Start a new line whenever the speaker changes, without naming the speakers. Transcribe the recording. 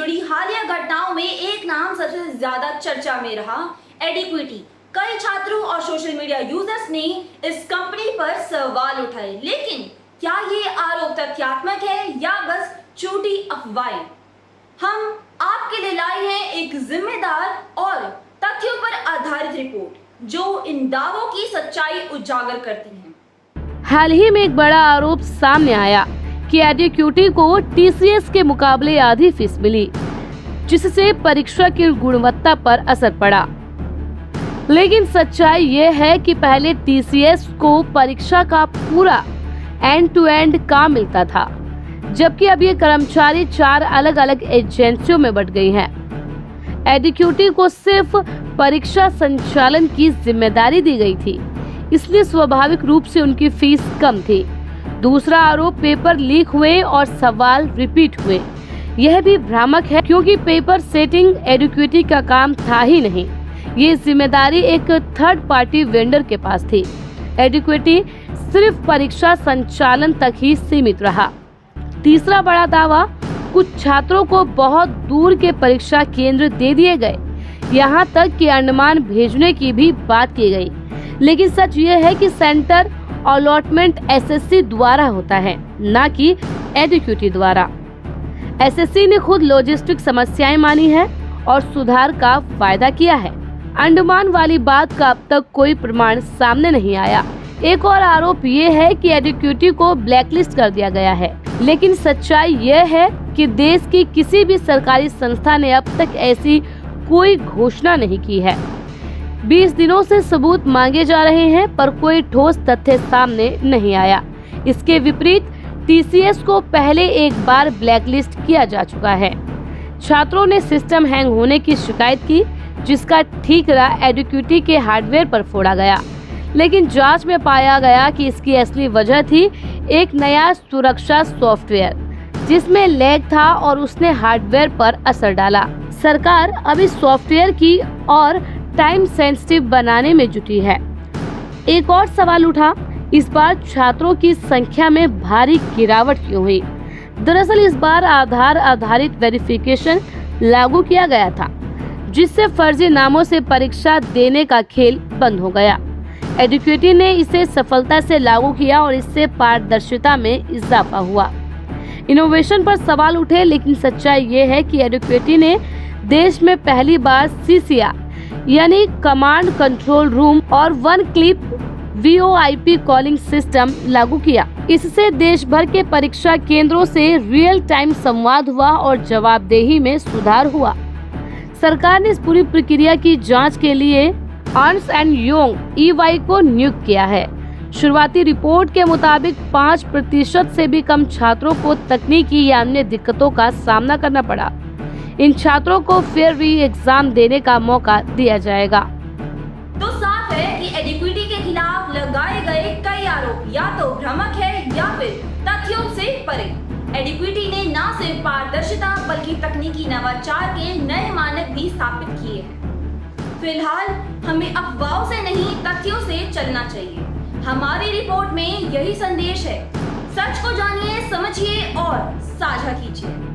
जुड़ी हालिया घटनाओं में एक नाम सबसे ज्यादा चर्चा में रहा, एडिक्विटी। कई छात्रों और सोशल मीडिया यूजर्स ने इस कंपनी पर सवाल उठाए, लेकिन क्या ये आरोप तथ्यात्मक है या बस झूठी अफवाहें? हम आपके लिए लाए हैं एक जिम्मेदार और तथ्यों पर आधारित रिपोर्ट जो इन दावों की सच्चाई उजागर करती है।
हाल ही में एक बड़ा आरोप सामने आया कि एडिक्विटी को टीसीएस के मुकाबले आधी फीस मिली, जिससे परीक्षा की गुणवत्ता पर असर पड़ा। लेकिन सच्चाई ये है कि पहले टीसीएस को परीक्षा का पूरा एंड टू एंड काम मिलता था, जबकि अब ये कर्मचारी 4 अलग अलग एजेंसियों में बंट गई हैं। एडिक्विटी को सिर्फ परीक्षा संचालन की जिम्मेदारी दी गई थी, इसलिए स्वाभाविक रूप से उनकी फीस कम थी। दूसरा आरोप, पेपर लीक हुए और सवाल रिपीट हुए। यह भी भ्रामक है, क्योंकि पेपर सेटिंग एडिक्विटी का काम था ही नहीं। ये जिम्मेदारी एक थर्ड पार्टी वेंडर के पास थी। एडिक्विटी सिर्फ परीक्षा संचालन तक ही सीमित रहा। तीसरा बड़ा दावा, कुछ छात्रों को बहुत दूर के परीक्षा केंद्र दे दिए गए, यहाँ तक कि अंडमान भेजने की भी बात की गई। लेकिन सच ये है कि सेंटर अलॉटमेंट एसएससी द्वारा होता है, न कि एडिक्विटी द्वारा। एसएससी ने खुद लॉजिस्टिक समस्याएं मानी है और सुधार का वायदा किया है। अंडमान वाली बात का अब तक कोई प्रमाण सामने नहीं आया। एक और आरोप ये है कि एडिक्विटी को ब्लैकलिस्ट कर दिया गया है, लेकिन सच्चाई ये है कि देश की किसी भी सरकारी संस्था ने अब तक ऐसी कोई घोषणा नहीं की है। 20 दिनों से सबूत मांगे जा रहे हैं, पर कोई ठोस तथ्य सामने नहीं आया। इसके विपरीत टीसीएस को पहले एक बार ब्लैकलिस्ट किया जा चुका है। छात्रों ने सिस्टम हैंग होने की शिकायत की, जिसका ठीकरा एडिक्विटी के हार्डवेयर पर फोड़ा गया। लेकिन जांच में पाया गया कि इसकी असली वजह थी एक नया सुरक्षा सॉफ्टवेयर, जिसमें लैग था और उसने हार्डवेयर पर असर डाला। सरकार अब इस सॉफ्टवेयर की और टाइम सेंसिटिव बनाने में जुटी है। एक और सवाल उठा, इस बार छात्रों की संख्या में भारी गिरावट क्यों हुई? दरअसल इस बार आधार आधारित वेरिफिकेशन लागू किया गया था, जिससे फर्जी नामों से परीक्षा देने का खेल बंद हो गया। एडिक्विटी ने इसे सफलता से लागू किया और इससे पारदर्शिता में इजाफा हुआ। इनोवेशन पर सवाल उठे, लेकिन सच्चाई ये है कि एडिक्विटी ने देश में पहली बार सीसीआर यानी कमांड कंट्रोल रूम और one click VoIP calling system लागू किया। इससे देश भर के परीक्षा केंद्रों से रियल टाइम संवाद हुआ और जवाबदेही में सुधार हुआ। सरकार ने इस पूरी प्रक्रिया की जांच के लिए अर्न्स्ट एंड यंग ईवाई को नियुक्त किया है। शुरुआती रिपोर्ट के मुताबिक 5% से भी कम छात्रों को तकनीकी या अन्य दिक्कतों का सामना करना पड़ा। इन छात्रों को फेयर री एग्जाम देने का मौका दिया जाएगा।
तो साफ है कि एडिक्विटी के खिलाफ लगाए गए कई आरोप या तो भ्रामक है या फिर तथ्यों से परे। एडिक्विटी ने न सिर्फ पारदर्शिता बल्कि तकनीकी नवाचार के नए मानक भी स्थापित किए हैं। फिलहाल हमें अफवाहों से नहीं, तथ्यों से चलना चाहिए। हमारी रिपोर्ट में यही संदेश है। सच को जानिए, समझिए और साझा कीजिए।